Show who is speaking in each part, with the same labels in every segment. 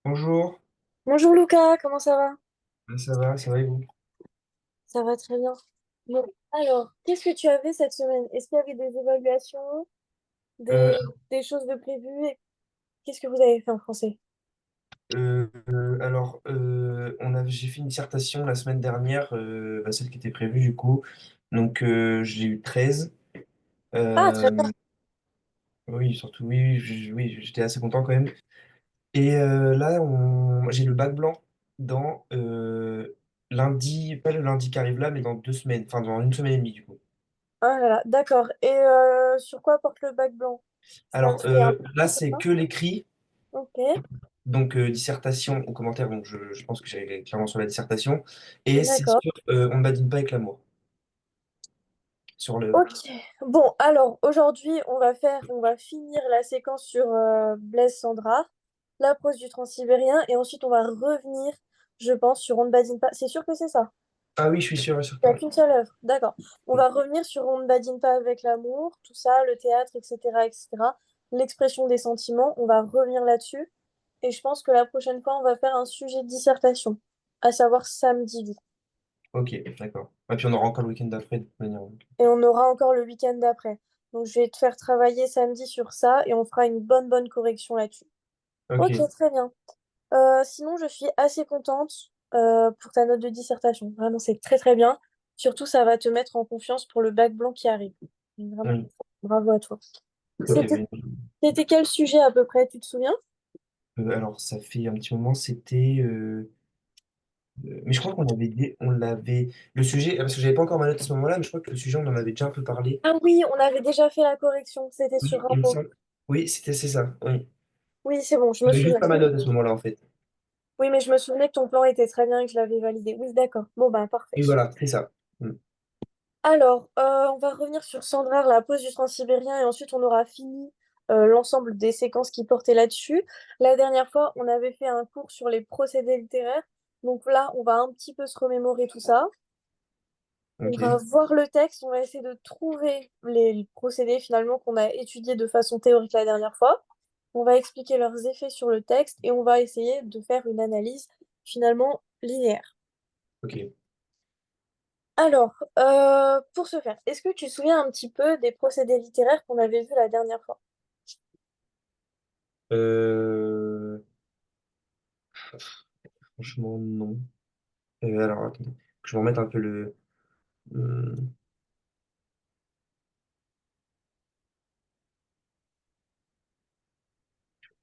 Speaker 1: Bonjour.
Speaker 2: Bonjour Lucas, comment ça va?
Speaker 1: Ça va et vous?
Speaker 2: Ça va très bien. Bon, alors, qu'est-ce que tu as fait cette semaine? Est-ce qu'il y avait des évaluations,
Speaker 1: Euh,
Speaker 2: des, des choses de prévues? Et qu'est-ce que vous avez fait en français?
Speaker 1: j'ai fait une dissertation la semaine dernière, celle qui était prévue du coup. Donc j'ai eu 13.
Speaker 2: Ah, très bien.
Speaker 1: Euh, oui, surtout, oui, oui, j'étais assez content quand même. Et là, j'ai le bac blanc dans lundi, pas le lundi qui arrive là, mais dans 2 semaines, enfin dans une semaine et demie du coup.
Speaker 2: Ah là là, d'accord. Et sur quoi porte le bac blanc?
Speaker 1: Alors
Speaker 2: C'est un
Speaker 1: là,
Speaker 2: c'est
Speaker 1: c'est
Speaker 2: ça.
Speaker 1: que l'écrit,
Speaker 2: Ok,
Speaker 1: donc dissertation au commentaire, donc je pense que j'ai clairement sur la dissertation. Et c'est
Speaker 2: d'accord.
Speaker 1: sur On ne badine pas avec l'amour. Sur le.
Speaker 2: Ok. Bon, alors aujourd'hui, on va finir la séquence sur Blaise Sandrard, la prose du Transsibérien, et ensuite on va revenir, je pense, sur On ne badine pas. C'est sûr que c'est ça?
Speaker 1: Ah oui, je suis sûr et
Speaker 2: Il n'y a
Speaker 1: certain.
Speaker 2: qu'une seule œuvre, d'accord. On va revenir sur On ne badine pas avec l'amour, tout ça, le théâtre, etc., etc. L'expression des sentiments, on va revenir là-dessus. Et je pense que la prochaine fois, on va faire un sujet de dissertation, à savoir samedi. Du coup.
Speaker 1: Ok, d'accord. Et puis on aura encore le week-end d'après, de toute manière.
Speaker 2: Et on aura encore le week-end d'après. Donc je vais te faire travailler samedi sur ça et on fera une bonne correction là-dessus. Ok,
Speaker 1: Ok,
Speaker 2: très bien. Sinon, je suis assez contente pour ta note de dissertation. Vraiment, c'est très très bien. Surtout, ça va te mettre en confiance pour le bac blanc qui arrive. Donc, vraiment,
Speaker 1: oui.
Speaker 2: bravo à toi.
Speaker 1: Ok,
Speaker 2: C'était c'était quel sujet à peu près, tu te souviens?
Speaker 1: alors ça fait un petit moment, c'était. Mais je crois on l'avait. Le sujet, parce que j'avais pas encore ma note à ce moment-là, mais je crois que le sujet, on en avait déjà un peu parlé.
Speaker 2: Ah oui, on avait déjà fait la correction. C'était sur
Speaker 1: Oui, il me
Speaker 2: Rimbaud.
Speaker 1: semble. Oui, c'est ça. Oui.
Speaker 2: Oui, c'est bon, je me
Speaker 1: J'avais juste
Speaker 2: souviens.
Speaker 1: pas ma note à ce moment-là, en fait.
Speaker 2: Oui, mais je me souvenais que ton plan était très bien et que je l'avais validé. Oui, d'accord. Bon, ben, parfait.
Speaker 1: Oui, voilà, c'est ça. Mm.
Speaker 2: Alors, on va revenir sur Sandrard, la pose du Transsibérien, et ensuite on aura fini l'ensemble des séquences qui portaient là-dessus. La dernière fois, on avait fait un cours sur les procédés littéraires. Donc là, on va un petit peu se remémorer tout ça. On va
Speaker 1: Ok.
Speaker 2: voir le texte, on va essayer de trouver les procédés finalement qu'on a étudiés de façon théorique la dernière fois. On va expliquer leurs effets sur le texte et on va essayer de faire une analyse finalement linéaire.
Speaker 1: Ok.
Speaker 2: Alors, pour ce faire, est-ce que tu te souviens un petit peu des procédés littéraires qu'on avait vus la dernière fois?
Speaker 1: Euh, Franchement, non. Alors, attendez. Que je vais remettre un peu le. Hmm,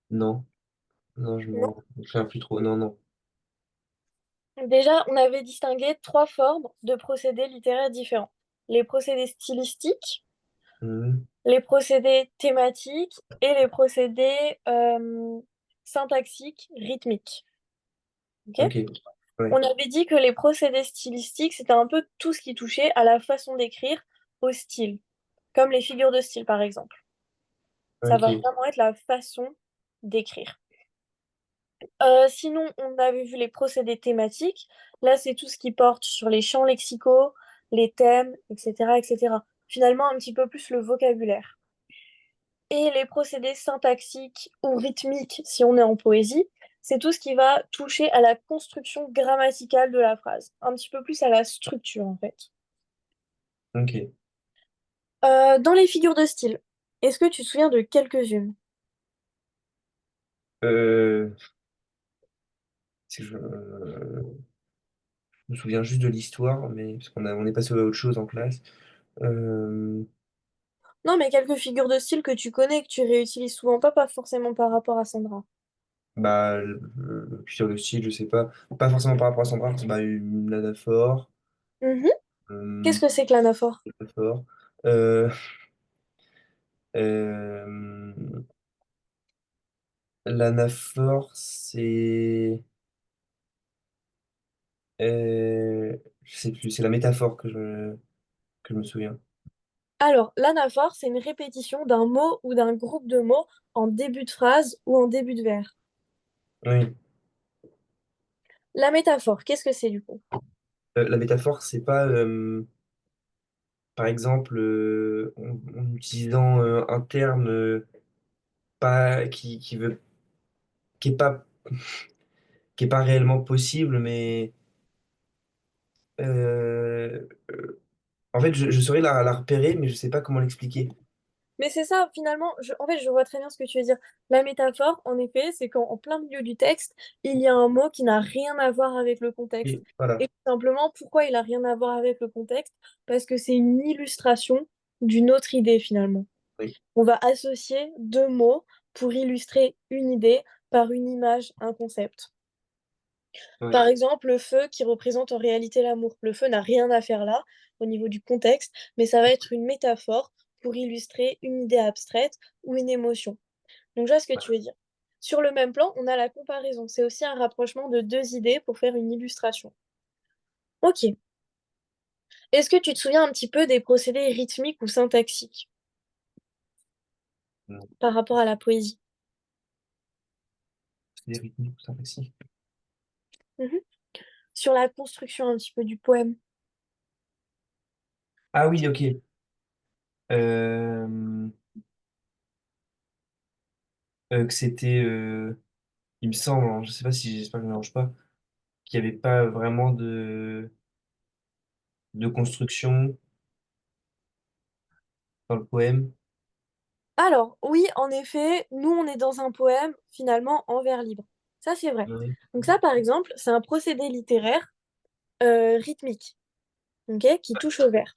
Speaker 1: non. Non,
Speaker 2: Non.
Speaker 1: je me souviens plus trop. Non, non.
Speaker 2: Déjà, on avait distingué trois formes de procédés littéraires différents. Les procédés stylistiques,
Speaker 1: Hmm,
Speaker 2: les procédés thématiques et les procédés syntaxiques, rythmiques. Ok.
Speaker 1: ok. Ouais.
Speaker 2: On avait dit que les procédés stylistiques, c'était un peu tout ce qui touchait à la façon d'écrire, au style, comme les figures de style par exemple. Ça va
Speaker 1: Ok.
Speaker 2: vraiment être la façon d'écrire. Sinon, on avait vu les procédés thématiques. Là, c'est tout ce qui porte sur les champs lexicaux, les thèmes, etc., etc. Finalement, un petit peu plus le vocabulaire. Et les procédés syntaxiques ou rythmiques, si on est en poésie, c'est tout ce qui va toucher à la construction grammaticale de la phrase, un petit peu plus à la structure en fait.
Speaker 1: Ok.
Speaker 2: Dans les figures de style, est-ce que tu te souviens de quelques-unes?
Speaker 1: Euh, je me souviens juste de l'histoire, mais parce on est passé à autre chose en classe. Euh,
Speaker 2: Non, mais quelques figures de style que tu connais, que tu réutilises souvent, pas forcément par rapport à Sandra.
Speaker 1: Puis sur le style, je sais pas. Pas forcément par rapport à Sandra, une anaphore.
Speaker 2: Mhm.
Speaker 1: Euh,
Speaker 2: Qu'est-ce que c'est que l'anaphore?
Speaker 1: Anaphore. Euh, euh, L'anaphore, je sais plus, c'est la métaphore que je me souviens.
Speaker 2: Alors, l'anaphore, c'est une répétition d'un mot ou d'un groupe de mots en début de phrase ou en début de vers.
Speaker 1: Oui.
Speaker 2: La métaphore, qu'est-ce que c'est du coup?
Speaker 1: La métaphore, c'est pas. par exemple, en utilisant un terme pas, qui est pas, qui est pas réellement possible, mais euh, en fait, je saurais la repérer, mais je sais pas comment l'expliquer.
Speaker 2: Mais c'est ça, finalement, en fait, je vois très bien ce que tu veux dire. La métaphore, en effet, c'est quand en plein milieu du texte, il y a un mot qui n'a rien à voir avec le contexte.
Speaker 1: Et voilà.
Speaker 2: Et tout simplement, pourquoi il n'a rien à voir avec le contexte? Parce que c'est une illustration d'une autre idée, finalement.
Speaker 1: Oui,
Speaker 2: On va associer deux mots pour illustrer une idée par une image, un concept.
Speaker 1: oui,
Speaker 2: Par exemple, le feu qui représente en réalité l'amour. Le feu n'a rien à faire là, au niveau du contexte, mais ça va être une métaphore pour illustrer une idée abstraite ou une émotion. Donc, je vois ce que tu veux dire. Sur le même plan, on a la comparaison. C'est aussi un rapprochement de deux idées pour faire une illustration. Ok. Est-ce que tu te souviens un petit peu des procédés rythmiques ou syntaxiques
Speaker 1: non,
Speaker 2: par rapport à la poésie?
Speaker 1: c'est des rythmiques ou synthétiques.
Speaker 2: Mhm. Sur la construction un petit peu du poème.
Speaker 1: Ah oui, ok. Euh, que c'était, il me semble, hein, je sais pas si j'espère que je ne me mélange pas, qu'il n'y avait pas vraiment de construction dans le poème.
Speaker 2: Alors, oui, en effet, nous, on est dans un poème finalement en vers libre. Ça, c'est vrai.
Speaker 1: Oui,
Speaker 2: Donc ça, par exemple, c'est un procédé littéraire rythmique, ok, qui touche au vers.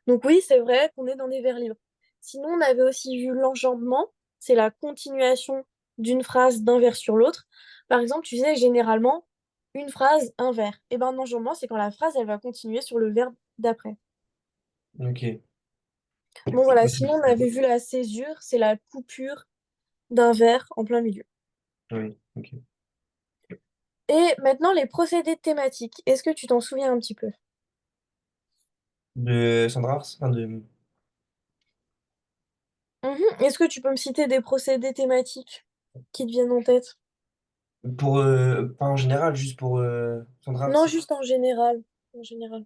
Speaker 2: Donc oui, c'est vrai qu'on est dans des vers libres. Sinon, on avait aussi vu l'enjambement, c'est la continuation d'une phrase d'un vers sur l'autre. Par exemple, tu sais, généralement, une phrase, un vers. Et ben, un enjambement, c'est quand la phrase, elle va continuer sur le verbe d'après.
Speaker 1: ok.
Speaker 2: Bon, voilà,
Speaker 1: Ouais,
Speaker 2: sinon, on avait vu la césure, c'est la coupure d'un vers en plein milieu.
Speaker 1: oui, ok.
Speaker 2: Et maintenant, les procédés thématiques. Est-ce que tu t'en souviens un petit peu?
Speaker 1: De Sandra Ars, enfin de,
Speaker 2: Mhm. Est-ce que tu peux me citer des procédés thématiques qui te viennent en tête?
Speaker 1: pour, pas en général, juste pour Sandra Ars.
Speaker 2: Non, juste en général. En général.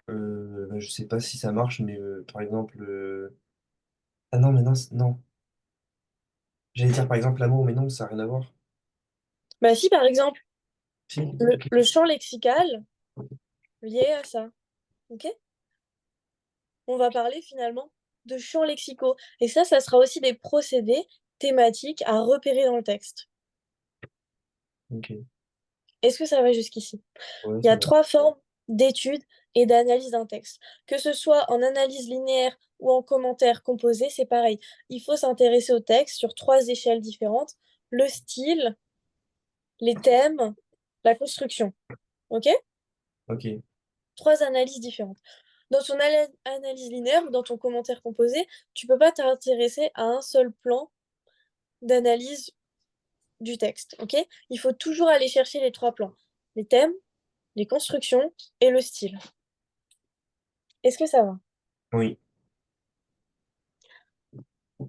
Speaker 1: Bah, je sais pas si ça marche, mais par exemple, ah non, mais non, non. J'allais dire par exemple l'amour, mais non, ça n'a rien à voir.
Speaker 2: Bah si, par exemple,
Speaker 1: Si, ok.
Speaker 2: le champ lexical lié à ça. Ok? On va parler finalement de champs lexicaux. Et ça sera aussi des procédés thématiques à repérer dans le texte.
Speaker 1: Ok.
Speaker 2: Est-ce que ça va jusqu'ici?
Speaker 1: Ouais,
Speaker 2: Il y
Speaker 1: ça
Speaker 2: a
Speaker 1: va.
Speaker 2: trois formes d'étude et d'analyse d'un texte. Que ce soit en analyse linéaire ou en commentaire composé, c'est pareil. Il faut s'intéresser au texte sur trois échelles différentes. Le style, les thèmes, la construction. OK?
Speaker 1: Ok.
Speaker 2: Trois analyses différentes. Dans ton analyse linéaire ou dans ton commentaire composé, tu peux pas t'intéresser à un seul plan d'analyse du texte. OK? Il faut toujours aller chercher les trois plans. Les thèmes, les constructions et le style. Est-ce que ça va?
Speaker 1: Oui.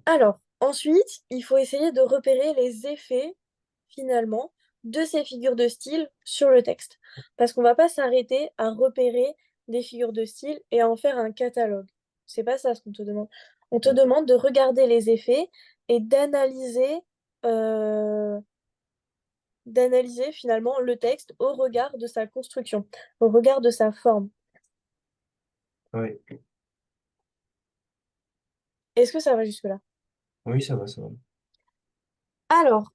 Speaker 2: Alors, ensuite, il faut essayer de repérer les effets, finalement, de ces figures de style sur le texte. Parce qu'on ne va pas s'arrêter à repérer des figures de style et à en faire un catalogue. C'est pas ça ce qu'on te demande. On te demande de regarder les effets et euh, d'analyser finalement le texte au regard de sa construction, au regard de sa forme.
Speaker 1: Ouais.
Speaker 2: Est-ce que ça va jusque-là?
Speaker 1: Oui, ça va, ça va.
Speaker 2: Alors,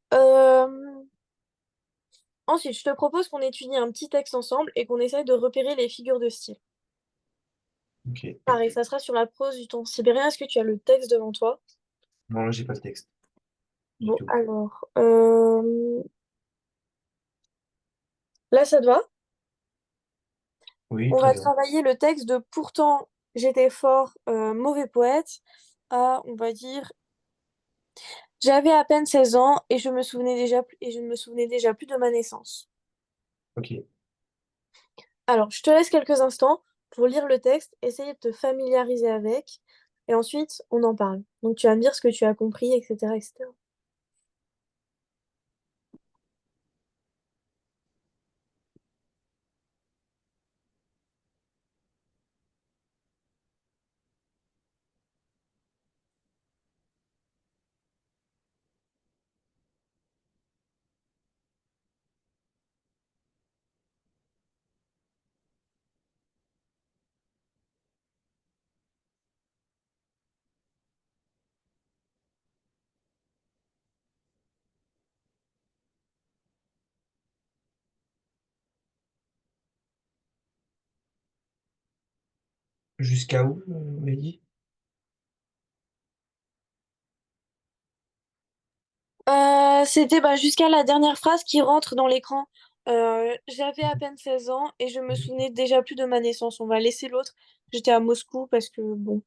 Speaker 2: ensuite, je te propose qu'on étudie un petit texte ensemble et qu'on essaye de repérer les figures de style.
Speaker 1: Ok.
Speaker 2: Pareil, ça sera sur la prose du ton sibérien. Est-ce que tu as le texte devant toi?
Speaker 1: Non, là, j'ai pas le texte du
Speaker 2: Bon,
Speaker 1: tout.
Speaker 2: alors, là, ça te va?
Speaker 1: Oui,
Speaker 2: On
Speaker 1: très
Speaker 2: va
Speaker 1: bien.
Speaker 2: travailler le texte de Pourtant j'étais fort, mauvais poète à, on va dire, J'avais à peine 16 ans et je ne me souvenais déjà plus de ma naissance.
Speaker 1: Ok.
Speaker 2: Alors, je te laisse quelques instants pour lire le texte, essayer de te familiariser avec, et ensuite, on en parle. Donc, tu vas me dire ce que tu as compris, etc., etc.
Speaker 1: Jusqu'à où, on m'a dit?
Speaker 2: C'était bah, jusqu'à la dernière phrase qui rentre dans l'écran. J'avais à peine 16 ans et je me souvenais déjà plus de ma naissance. On va laisser l'autre. J'étais à Moscou parce que, bon,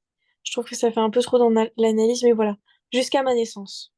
Speaker 2: je trouve que ça fait un peu trop dans l'analyse, mais voilà. Jusqu'à ma naissance.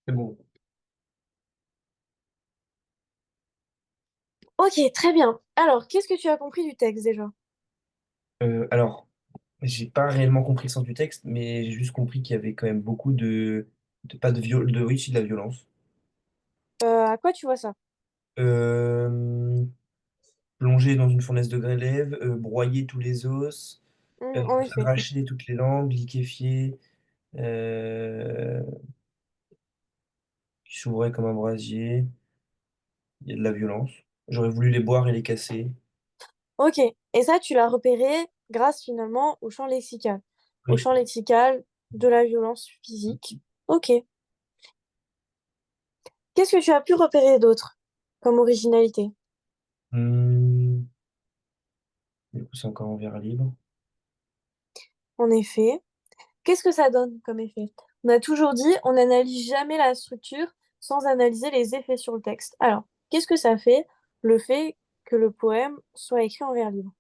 Speaker 1: C'est bon.
Speaker 2: Ok, très bien. Alors, qu'est-ce que tu as compris du texte déjà?
Speaker 1: Alors, j'ai pas réellement compris le sens du texte, mais j'ai juste compris qu'il y avait quand même beaucoup pas de oui, si, de la violence.
Speaker 2: À quoi tu vois ça?
Speaker 1: Euh, Plonger dans une fournaise de grélève, broyer tous les os,
Speaker 2: En effet.
Speaker 1: arracher toutes les langues, liquéfier, euh, qui s'ouvrait comme un brasier. Il y a de la violence. J'aurais voulu les boire et les casser.
Speaker 2: Ok, et ça, tu l'as repéré grâce finalement au champ lexical. Au
Speaker 1: Oui.
Speaker 2: champ lexical de la violence physique. Ok. Qu'est-ce que tu as pu repérer d'autre comme originalité?
Speaker 1: Hmm, du coup, c'est encore en vers libre.
Speaker 2: En effet. Qu'est-ce que ça donne comme effet? On a toujours dit, on n'analyse jamais la structure sans analyser les effets sur le texte. Alors, qu'est-ce que ça fait, le fait que le poème soit écrit en vers libre?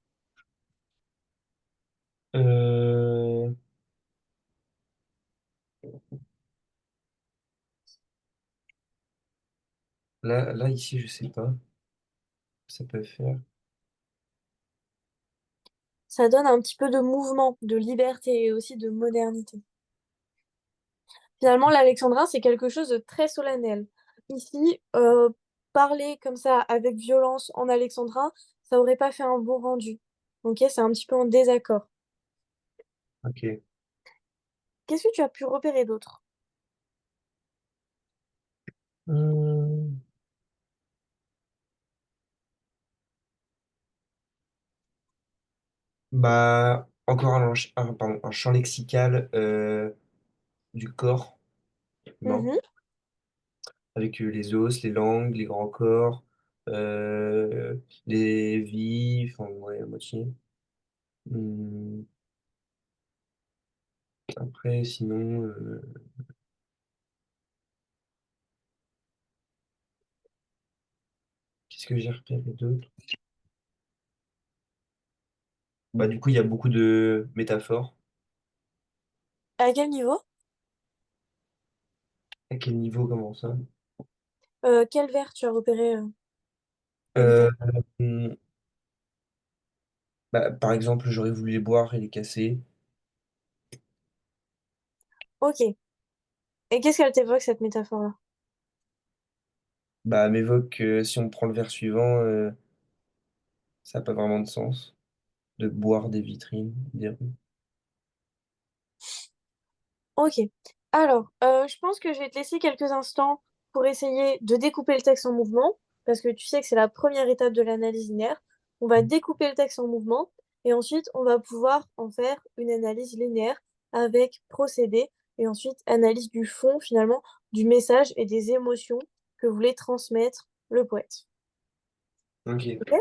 Speaker 1: Euh, là, ici, je sais pas. Ça peut faire.
Speaker 2: Ça donne un petit peu de mouvement, de liberté et aussi de modernité. Finalement, l'alexandrin, c'est quelque chose de très solennel. Ici, parler comme ça avec violence en alexandrin, ça aurait pas fait un bon rendu. Ok, c'est un petit peu en désaccord.
Speaker 1: Ok.
Speaker 2: Qu'est-ce que tu as pu repérer d'autre?
Speaker 1: Hmm, Bah, encore pardon, un champ lexical du corps humain,
Speaker 2: Mhm.
Speaker 1: avec les os, les langues, les grands corps, euh, les vies, enfin, ouais, à moitié. Hmm, Après, sinon, qu'est-ce que j'ai repéré d'autre? Bah, du coup, il y a beaucoup de métaphores.
Speaker 2: À quel niveau?
Speaker 1: À quel niveau, comment ça?
Speaker 2: Quel vers tu as repéré à
Speaker 1: Euh,
Speaker 2: l'état?
Speaker 1: hmm, Bah, par exemple, j'aurais voulu les boire et les casser.
Speaker 2: Ok. Et qu'est-ce qu'elle t'évoque, cette métaphore-là?
Speaker 1: Bah, m'évoque, si on prend le vers suivant, ça n'a pas vraiment de sens. De boire des vitrines, des rues.
Speaker 2: Ok. Alors, je pense que je vais te laisser quelques instants pour essayer de découper le texte en mouvements, parce que tu sais que c'est la première étape de l'analyse linéaire. On va découper le texte en mouvements et ensuite on va pouvoir en faire une analyse linéaire avec procédé et ensuite analyse du fond finalement du message et des émotions que voulait transmettre le poète.
Speaker 1: Ok.
Speaker 2: Ok.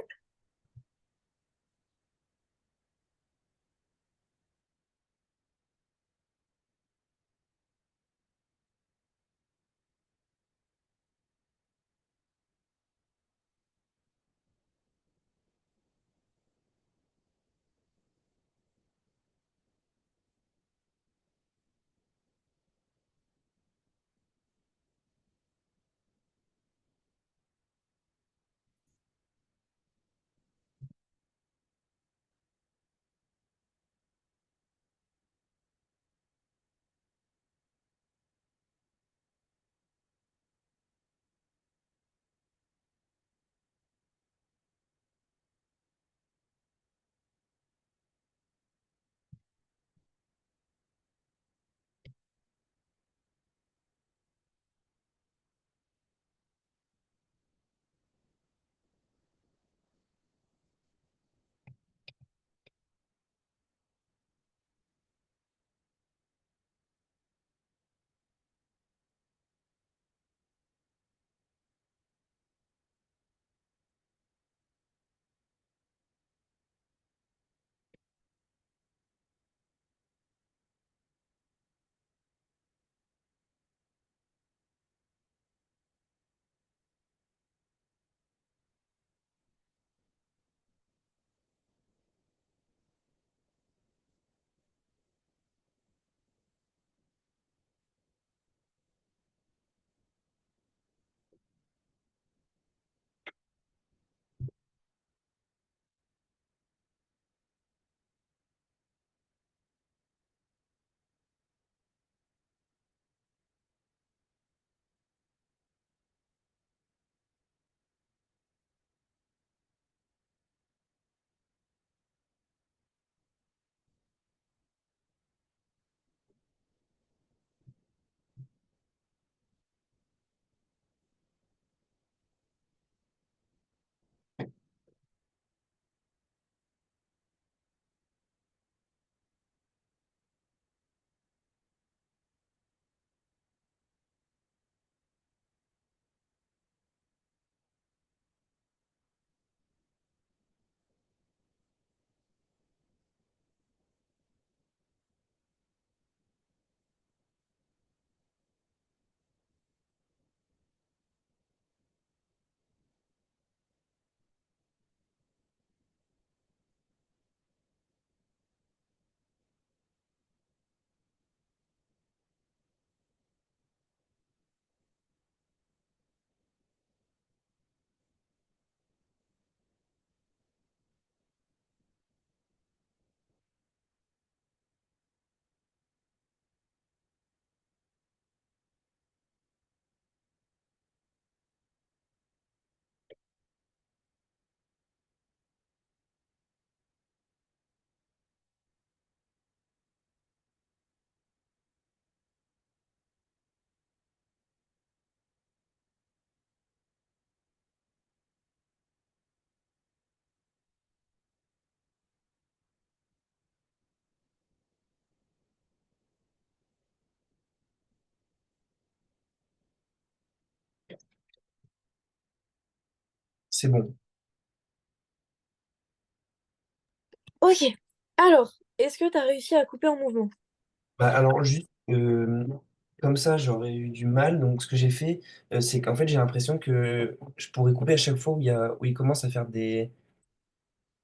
Speaker 1: C'est bon.
Speaker 2: Ok. Alors, est-ce que tu as réussi à couper en mouvement?
Speaker 1: Bah, alors, juste comme ça, j'aurais eu du mal. Donc, ce que j'ai fait, c'est qu'en fait, j'ai l'impression que je pourrais couper à chaque fois où il commence à faire des.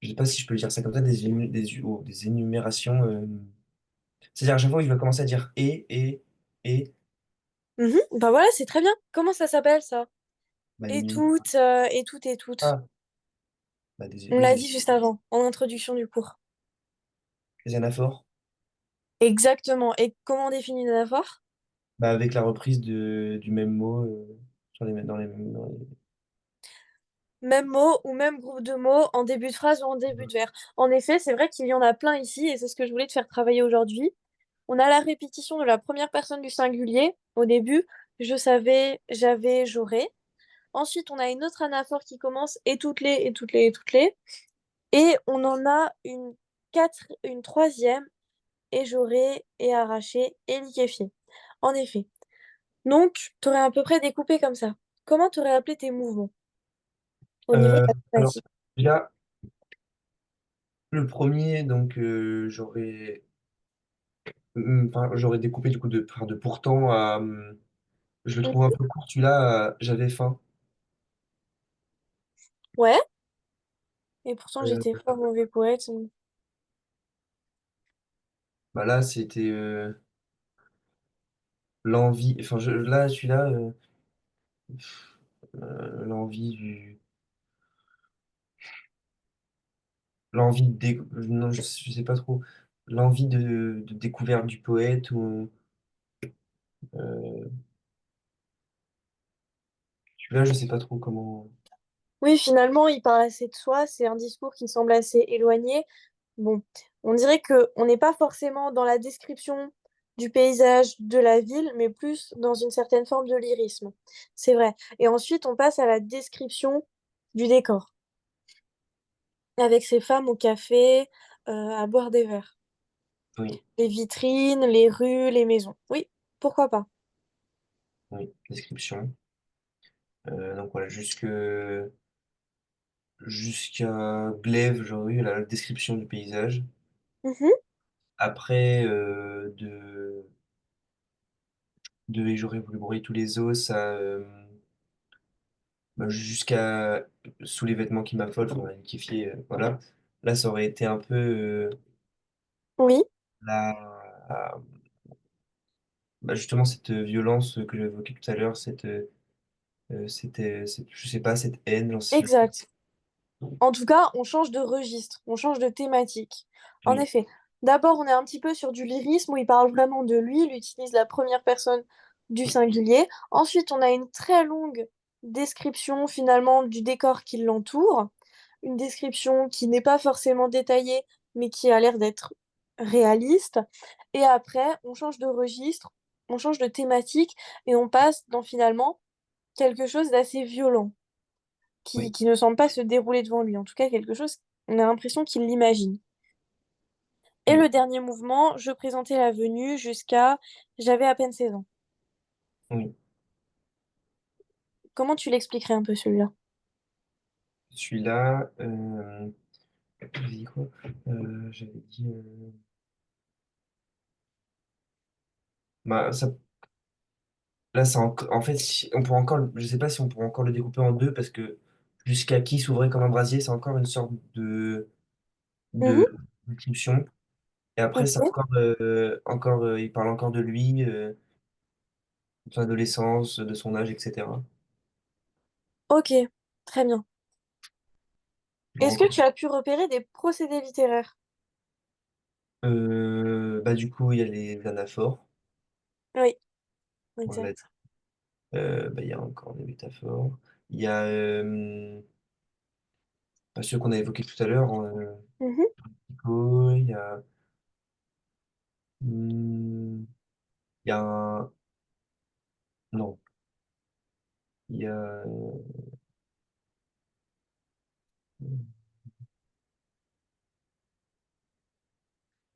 Speaker 1: Je sais pas si je peux le dire ça comme ça, des énumérations. C'est-à-dire, à chaque fois, il va commencer à dire et.
Speaker 2: Mhm. Bah voilà, c'est très bien. Comment ça s'appelle ça?
Speaker 1: Bah,
Speaker 2: Et
Speaker 1: l'énu-
Speaker 2: toutes, et toutes, et toutes.
Speaker 1: ah, bah,
Speaker 2: On l'a dit juste avant, en introduction du cours.
Speaker 1: des anaphores.
Speaker 2: Exactement. Et comment on définit une anaphore?
Speaker 1: Bah, avec la reprise du même mot dans les-
Speaker 2: Même mot ou même groupe de mots en début de phrase ou en début de vers. En effet, c'est vrai qu'il y en a plein ici et c'est ce que je voulais te faire travailler aujourd'hui. On a la répétition de la première personne du singulier. Au début, je savais, j'avais, j'aurais. Ensuite, on a une autre anaphore qui commence et toutes les, et toutes les, et toutes les. Et on en a une troisième, éjorée et arrachée et liquéfiée. En effet. Donc, tu aurais à peu près découpé comme ça. Comment tu aurais appelé tes mouvements au niveau de la
Speaker 1: Alors,
Speaker 2: thématique?
Speaker 1: déjà, le premier, donc, j'aurais découpé du coup de pourtant à. Je le trouve un peu court, celui-là, j'avais faim.
Speaker 2: Ouais, et pourtant
Speaker 1: Euh,
Speaker 2: j'étais fort mauvais poète.
Speaker 1: Bah là, c'était l'envie. Là, celui-là, l'envie du. L'envie non, je sais pas trop. L'envie de découverte du poète ou. euh, Celui-là, je sais pas trop comment.
Speaker 2: Oui, finalement, il parle assez de soi, c'est un discours qui semble assez éloigné. Bon, on dirait que on n'est pas forcément dans la description du paysage de la ville, mais plus dans une certaine forme de lyrisme. C'est vrai. Et ensuite, on passe à la description du décor, avec ces femmes au café, à boire des verres.
Speaker 1: Oui,
Speaker 2: Les vitrines, les rues, les maisons. Oui, pourquoi pas.
Speaker 1: oui, description. Donc voilà, jusqu'à Glaive, j'aurais eu la description du paysage.
Speaker 2: Mhm,
Speaker 1: Après, j'aurais voulu broyer tous les os, bah, jusqu'à sous les vêtements qui m'affolent, enfin, liquéfié, voilà. Là, ça aurait été un peu
Speaker 2: oui,
Speaker 1: la, bah, justement cette violence que j'évoquais tout à l'heure, je sais pas, cette haine, je sais
Speaker 2: exact. En tout cas, on change de registre, on change de thématique. En
Speaker 1: plus.
Speaker 2: effet, d'abord, on est un petit peu sur du lyrisme où il parle vraiment de lui, il utilise la première personne du singulier. Ensuite, on a une très longue description finalement du décor qui l'entoure, une description qui n'est pas forcément détaillée, mais qui a l'air d'être réaliste. Et après, on change de registre, on change de thématique et on passe dans finalement quelque chose d'assez violent
Speaker 1: Oui,
Speaker 2: qui ne semble pas se dérouler devant lui. En tout cas, quelque chose, on a l'impression qu'il l'imagine. Et
Speaker 1: oui,
Speaker 2: le dernier mouvement, je présentais la venue jusqu'à j'avais à peine 16 ans.
Speaker 1: oui.
Speaker 2: Comment tu l'expliquerais un peu celui-là?
Speaker 1: Celui-là, j'avais dit quoi? J'avais dit, bah, là, en fait, on pourrait encore, je sais pas si on pourrait encore le découper en deux parce que jusqu'à qui s'ouvrait comme un brasier, c'est encore une sorte de
Speaker 2: Mhm,
Speaker 1: description. Et après, c'est
Speaker 2: ok.
Speaker 1: il parle encore de lui, de son adolescence, de son âge, etc.
Speaker 2: Ok, très bien. Est-ce que
Speaker 1: Bon,
Speaker 2: tu as pu repérer des procédés littéraires?
Speaker 1: bah, du coup, il y a les anaphores.
Speaker 2: Oui,
Speaker 1: On l'a
Speaker 2: exact.
Speaker 1: bah, il y a encore des métaphores. Il y a bah, ceux qu'on a évoqués tout à l'heure.
Speaker 2: Mhm,
Speaker 1: Il y a, il y a un. Non, il y a.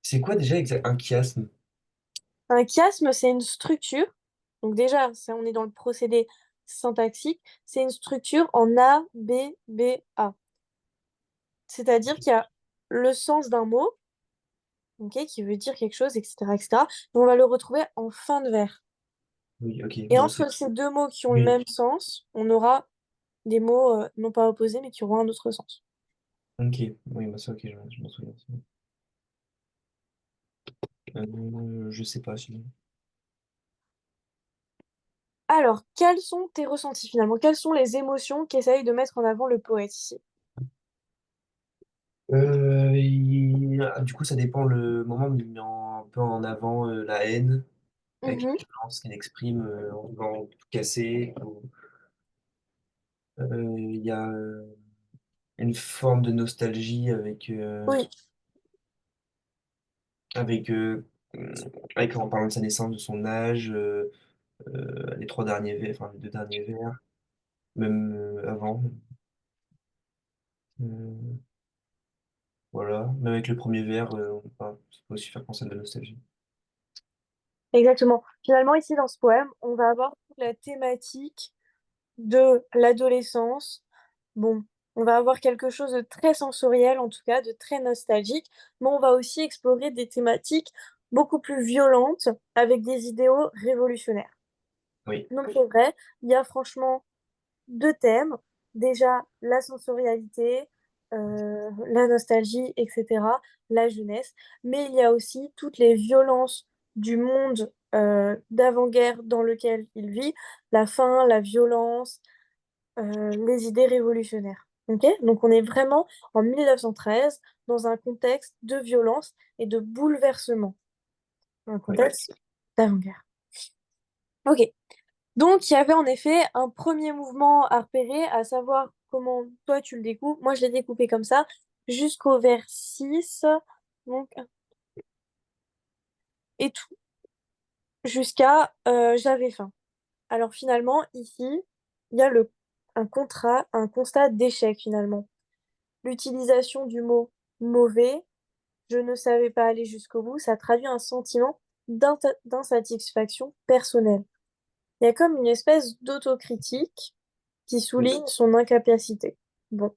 Speaker 1: C'est quoi déjà un chiasme?
Speaker 2: un chiasme, c'est une structure. Donc déjà, on est dans le procédé syntaxique. C'est une structure en A, B, B, A. C'est-à-dire qu'il y a le sens d'un mot, ok, qui veut dire quelque chose, etc., etc. Et on va le retrouver en fin de vers.
Speaker 1: Oui, ok,
Speaker 2: Et
Speaker 1: bon,
Speaker 2: entre ces deux mots qui ont le
Speaker 1: oui,
Speaker 2: même sens, on aura des mots non pas opposés, mais qui auront un autre sens.
Speaker 1: ok, oui, bah, ça, ok, je m'en souviens. Je sais pas, sinon.
Speaker 2: Alors, quels sont tes ressentis finalement? Quelles sont les émotions qu'essaye de mettre en avant le poète ici?
Speaker 1: Du coup, ça dépend le moment, mais il met un peu en avant la haine, avec la
Speaker 2: Mhm.
Speaker 1: violence qu'il exprime en voulant tout casser. Il y a une forme de nostalgie
Speaker 2: Oui,
Speaker 1: avec, euh, en parlant de sa naissance, de son âge, les trois derniers vers, enfin les deux derniers vers, même avant. Euh, Voilà, même avec le premier vers, ça peut aussi faire penser à de la nostalgie.
Speaker 2: Exactement. Finalement, ici, dans ce poème, on va avoir toute la thématique de l'adolescence. Bon, on va avoir quelque chose de très sensoriel, en tout cas, de très nostalgique, mais on va aussi explorer des thématiques beaucoup plus violentes avec des idéaux révolutionnaires.
Speaker 1: Oui,
Speaker 2: Donc, c'est vrai, il y a franchement deux thèmes. Déjà, la sensorialité, la nostalgie, etc., la jeunesse. Mais il y a aussi toutes les violences du monde d'avant-guerre dans lequel il vit, la faim, la violence, les idées révolutionnaires. Ok. Donc on est vraiment en 1913 dans un contexte de violence et de bouleversement, un
Speaker 1: oui.
Speaker 2: contexte d'avant-guerre. Ok. Donc, il y avait en effet un premier mouvement à repérer, à savoir comment toi tu le découpes. Moi, je l'ai découpé comme ça, jusqu'au vers 6, donc, et tout, jusqu'à j'avais faim. Alors finalement, ici, il y a un constat d'échec finalement. L'utilisation du mot mauvais, je ne savais pas aller jusqu'au bout, ça traduit un sentiment d'insatisfaction personnelle. Il y a comme une espèce d'autocritique qui souligne son incapacité. Bon,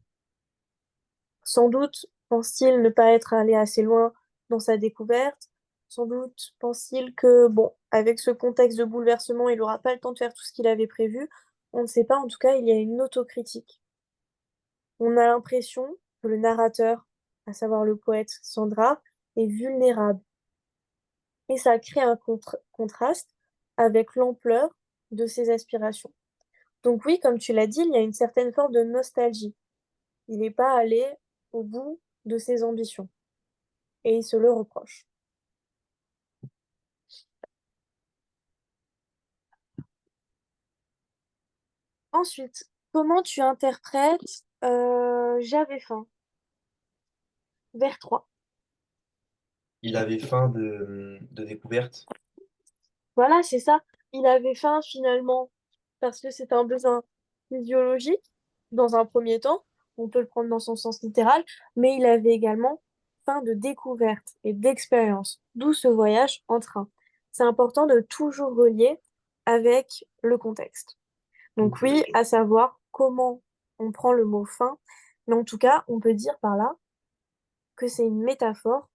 Speaker 2: sans doute pense-t-il ne pas être allé assez loin dans sa découverte. Sans doute pense-t-il que, bon, avec ce contexte de bouleversement, il n'aura pas le temps de faire tout ce qu'il avait prévu. On ne sait pas, en tout cas, il y a une autocritique. On a l'impression que le narrateur, à savoir le poète Sandra, est vulnérable. Et ça crée un contraste avec l'ampleur de ses aspirations. Donc oui, comme tu l'as dit, il y a une certaine forme de nostalgie. Il n'est pas allé au bout de ses ambitions et il se le reproche. Ensuite, comment tu interprètes J'avais faim, vers 3.
Speaker 1: Il avait faim de découverte.
Speaker 2: Voilà, c'est ça. Il avait faim finalement parce que c'est un besoin physiologique dans un premier temps. On peut le prendre dans son sens littéral, mais il avait également faim de découverte et d'expérience, d'où ce voyage en train. C'est important de toujours relier avec le contexte. Donc
Speaker 1: Ok.
Speaker 2: oui, à savoir comment on prend le mot faim, mais en tout cas, on peut dire par là que c'est une métaphore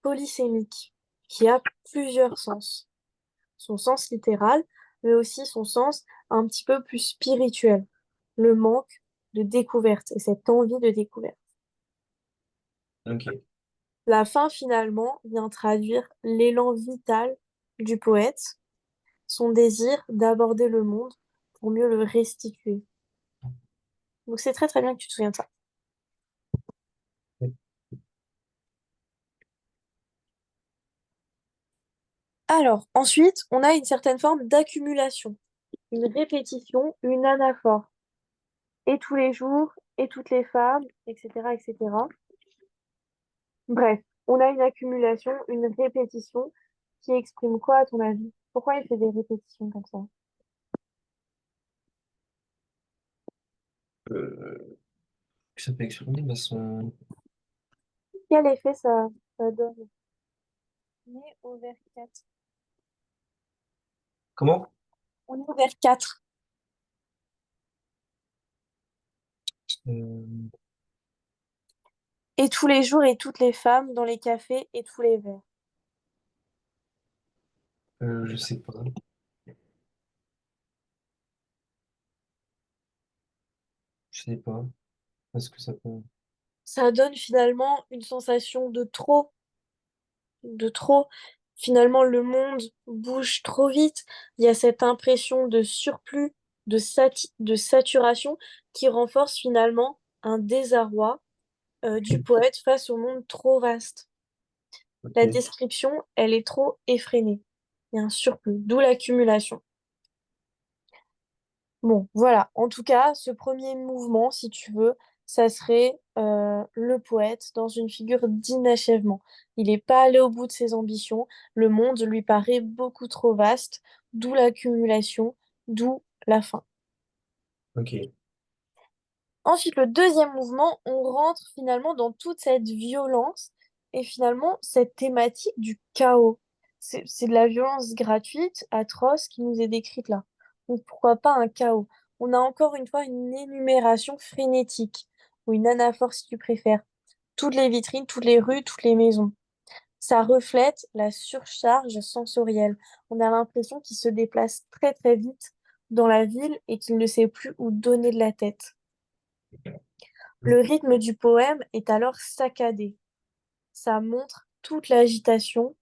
Speaker 2: polysémique qui a plusieurs sens. Son sens littéral, mais aussi son sens un petit peu plus spirituel, le manque de découverte et cette envie de découverte.
Speaker 1: Ok.
Speaker 2: La fin, finalement, vient traduire l'élan vital du poète, son désir d'aborder le monde pour mieux le restituer. Donc c'est très très bien que tu te souviens de ça. Alors, ensuite, on a une certaine forme d'accumulation, une répétition, une anaphore. Et tous les jours, et toutes les femmes, etc., etc. Bref, on a une accumulation, une répétition qui exprime quoi à ton avis? Pourquoi il fait des répétitions comme ça?
Speaker 1: Ça peut exprimer bah,
Speaker 2: Quel effet ça donne? On est au vers 4.
Speaker 1: Comment?
Speaker 2: On est au vers 4.
Speaker 1: Euh,
Speaker 2: Et tous les jours et toutes les femmes dans les cafés et tous les verres.
Speaker 1: je sais pas. Je sais pas. Est-ce que ça peut.
Speaker 2: Ça donne finalement une sensation de trop, de trop. Finalement, le monde bouge trop vite. Il y a cette impression de surplus, de saturation qui renforce finalement un désarroi du poète face au monde trop vaste. La
Speaker 1: Ok.
Speaker 2: description, elle est trop effrénée. Il y a un surplus, d'où l'accumulation. Bon, voilà. En tout cas, ce premier mouvement, si tu veux, ça serait le poète dans une figure d'inachèvement. Il n'est pas allé au bout de ses ambitions. Le monde lui paraît beaucoup trop vaste, d'où l'accumulation, d'où la fin.
Speaker 1: Ok.
Speaker 2: Ensuite, le deuxième mouvement, on rentre finalement dans toute cette violence et finalement cette thématique du chaos. C'est de la violence gratuite, atroce, qui nous est décrite là. Donc pourquoi pas un chaos? On a encore une fois une énumération frénétique, ou une anaphore si tu préfères. Toutes les vitrines, toutes les rues, toutes les maisons. Ça reflète la surcharge sensorielle. On a l'impression qu'il se déplace très très vite dans la ville et qu'il ne sait plus où donner de la tête. Le rythme du poème est alors saccadé. Ça montre toute l'agitation,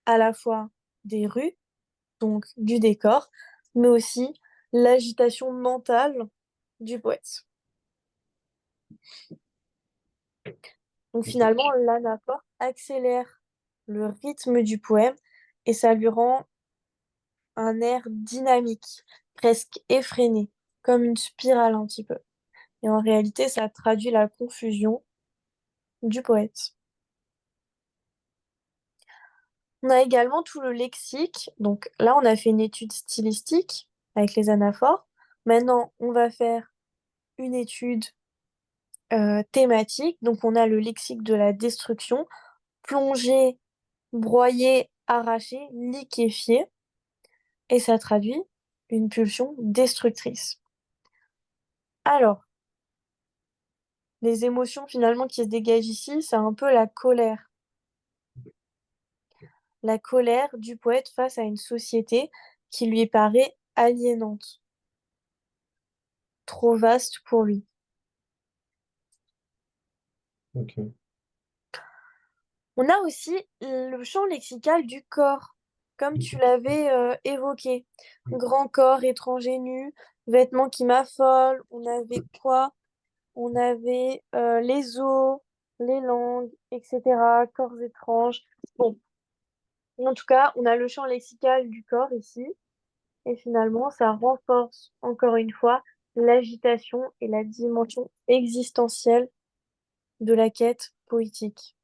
Speaker 2: à la fois des rues, donc du décor, mais aussi l'agitation mentale du poète. Donc finalement, l'anaphore accélère le rythme du poème et ça lui rend un air dynamique, presque effréné, comme une spirale un petit peu. Et en réalité, ça traduit la confusion du poète. On a également tout le lexique. Donc là, on a fait une étude stylistique avec les anaphores. Maintenant, on va faire une étude thématique. Donc on a le lexique de la destruction, plongé, broyé, arraché, liquéfié. Et ça traduit une pulsion destructrice. Alors, les émotions finalement qui se dégagent ici, c'est un peu la colère. La colère du poète face à une société qui lui paraît aliénante, trop vaste pour lui.
Speaker 1: Ok.
Speaker 2: On a aussi le champ lexical du corps, comme tu l'avais évoqué. Grand corps étranger nu, vêtements qui m'affolent. On avait quoi? On avait les os, les langues, etc. Corps étranges. Bon, en tout cas, on a le champ lexical du corps ici. Et finalement, ça renforce encore une fois l'agitation et la dimension existentielle de la quête poétique.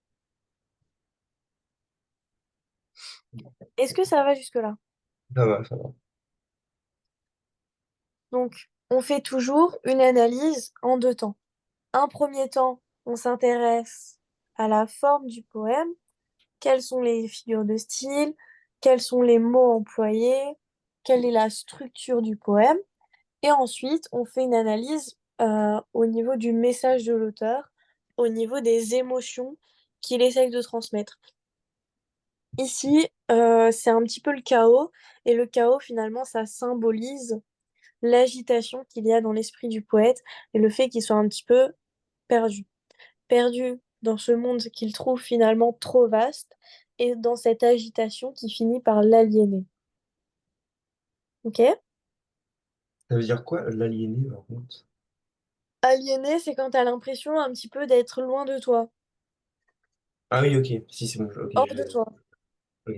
Speaker 2: Est-ce que ça va jusque-là?
Speaker 1: Ça va, ça va.
Speaker 2: Donc, on fait toujours une analyse en deux temps. Un premier temps, on s'intéresse à la forme du poème, quelles sont les figures de style, quels sont les mots employés, quelle est la structure du poème. Et ensuite, on fait une analyse au niveau du message de l'auteur, au niveau des émotions qu'il essaye de transmettre. Ici, c'est un petit peu le chaos, et le chaos, finalement, ça symbolise l'agitation qu'il y a dans l'esprit du poète et le fait qu'il soit un petit peu perdu. Perdu dans ce monde qu'il trouve finalement trop vaste et dans cette agitation qui finit par l'aliéner. Ok?
Speaker 1: Ça veut dire quoi, l'aliéné, par contre?
Speaker 2: Aliéner, c'est quand t'as l'impression un petit peu d'être loin de toi,
Speaker 1: Ah oui, ok. Si, c'est bon. Ok,
Speaker 2: hors de toi.
Speaker 1: ok,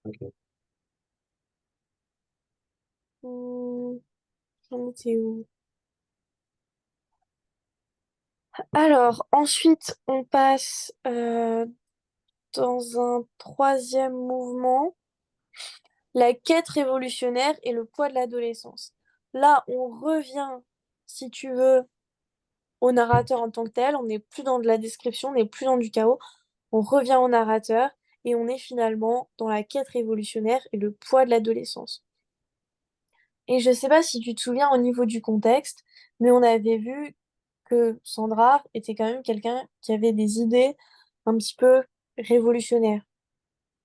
Speaker 1: ok.
Speaker 2: Hmm, j'en étais où? Alors, ensuite, on passe dans un troisième mouvement, la quête révolutionnaire et le poids de l'adolescence. Là, on revient, si tu veux, au narrateur en tant que tel. On n'est plus dans de la description, on n'est plus dans du chaos. On revient au narrateur et on est finalement dans la quête révolutionnaire et le poids de l'adolescence. Et je sais pas si tu te souviens au niveau du contexte, mais on avait vu que Sandra était quand même quelqu'un qui avait des idées un petit peu révolutionnaires.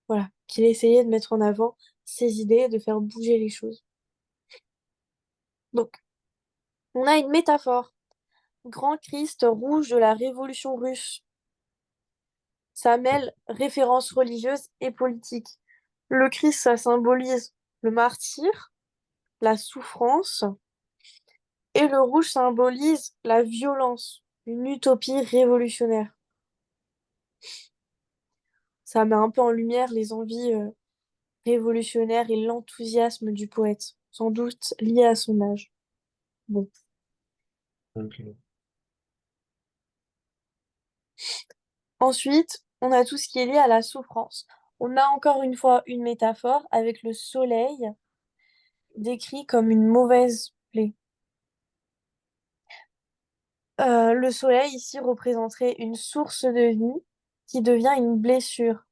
Speaker 2: Voilà, qu'il essayait de mettre en avant ses idées, de faire bouger les choses. Donc, on a une métaphore. Grand Christ rouge de la Révolution russe. Ça mêle références religieuses et politiques. Le Christ, ça symbolise le martyr, la souffrance, et le rouge symbolise la violence, une utopie révolutionnaire. Ça met un peu en lumière les envies révolutionnaires et l'enthousiasme du poète, sans doute lié à son âge. Bon.
Speaker 1: Ok.
Speaker 2: Ensuite, on a tout ce qui est lié à la souffrance. On a encore une fois une métaphore avec le soleil décrit comme une mauvaise plaie. Le soleil ici représenterait une source de vie qui devient une blessure.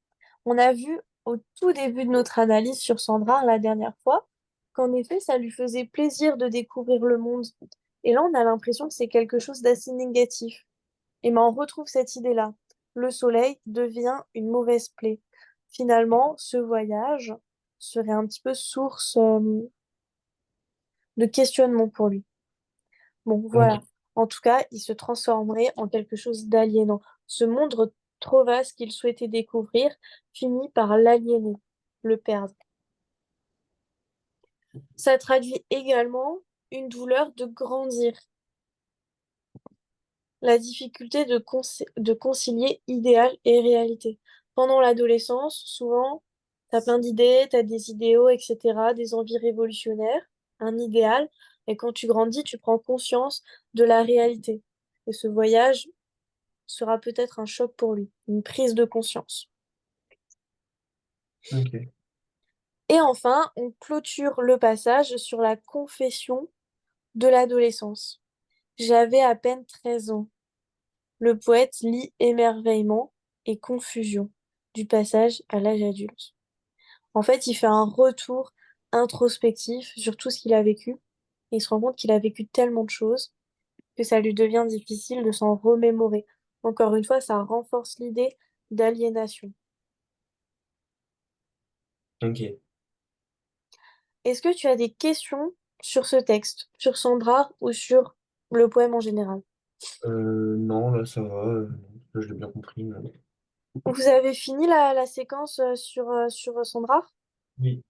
Speaker 2: On a vu au tout début de notre analyse sur Sandra la dernière fois qu'en effet, ça lui faisait plaisir de découvrir le monde. Et là, on a l'impression que c'est quelque chose d'assez négatif. Et ben, on retrouve cette idée-là. Le soleil devient une mauvaise plaie. Finalement, ce voyage serait un petit peu source de questionnement pour lui. Bon, voilà.
Speaker 1: Ok,
Speaker 2: En tout cas, il se transformerait en quelque chose d'aliénant. Ce monde trop vaste qu'il souhaitait découvrir finit par l'aliéner, le perdre. Ça traduit également une douleur de grandir, la difficulté de concilier idéal et réalité. Pendant l'adolescence, souvent, t'as plein d'idées, t'as des idéaux, etc., des envies révolutionnaires, un idéal, et quand tu grandis, tu prends conscience de la réalité. Et ce voyage sera peut-être un choc pour lui, une prise de conscience.
Speaker 1: ok.
Speaker 2: Et enfin, on clôture le passage sur la confession de l'adolescence. J'avais à peine 13 ans. Le poète lit émerveillement et confusion du passage à l'âge adulte. En fait, il fait un retour introspectif sur tout ce qu'il a vécu et il se rend compte qu'il a vécu tellement de choses que ça lui devient difficile de s'en remémorer. Encore une fois, ça renforce l'idée d'aliénation.
Speaker 1: Ok.
Speaker 2: Est-ce que tu as des questions sur ce texte, sur Sandra ou sur le poème en général?
Speaker 1: Non, là, ça va. Là, je l'ai bien compris.
Speaker 2: Vous avez fini la séquence sur Sandra?
Speaker 1: Oui.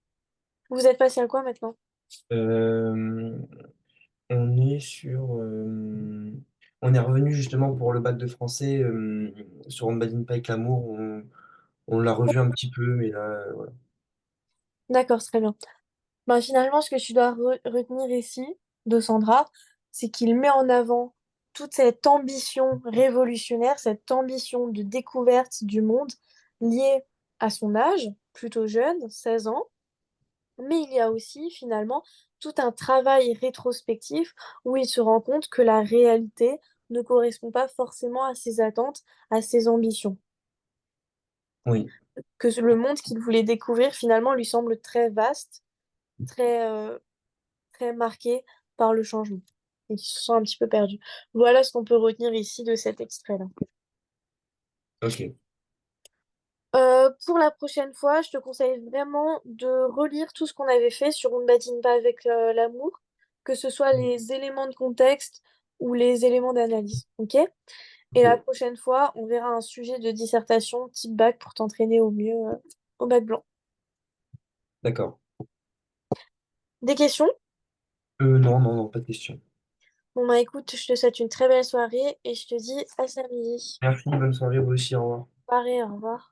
Speaker 2: Vous êtes passé à quoi maintenant?
Speaker 1: Euh, on est sur. On est revenu justement pour le bac de français sur On ne badine pas avec l'amour. On l'a revu un petit peu, mais là, voilà.
Speaker 2: D'accord, très bien. Ben, finalement, ce que tu dois retenir ici de Sandra, c'est qu'il met en avant toute cette ambition révolutionnaire, cette ambition de découverte du monde liée à son âge, plutôt jeune, 16 ans. Mais il y a aussi finalement tout un travail rétrospectif où il se rend compte que la réalité ne correspond pas forcément à ses attentes, à ses ambitions.
Speaker 1: Oui,
Speaker 2: Que le monde qu'il voulait découvrir finalement lui semble très vaste, très, très marqué par le changement et qu'il se sent un petit peu perdu. Voilà ce qu'on peut retenir ici de cet extrait-là.
Speaker 1: ok.
Speaker 2: Pour la prochaine fois, je te conseille vraiment de relire tout ce qu'on avait fait sur On ne badine pas avec l'amour, que ce soit les éléments de contexte ou les éléments d'analyse. Ok? Et la
Speaker 1: Ok,
Speaker 2: prochaine fois, on verra un sujet de dissertation type bac pour t'entraîner au mieux au bac blanc.
Speaker 1: d'accord.
Speaker 2: Des questions?
Speaker 1: Non, non, non, pas de question.
Speaker 2: Bon bah écoute, je te souhaite une très belle soirée et je te dis à samedi.
Speaker 1: Merci, bonne soirée, vous aussi, au revoir.
Speaker 2: Pareil, au revoir.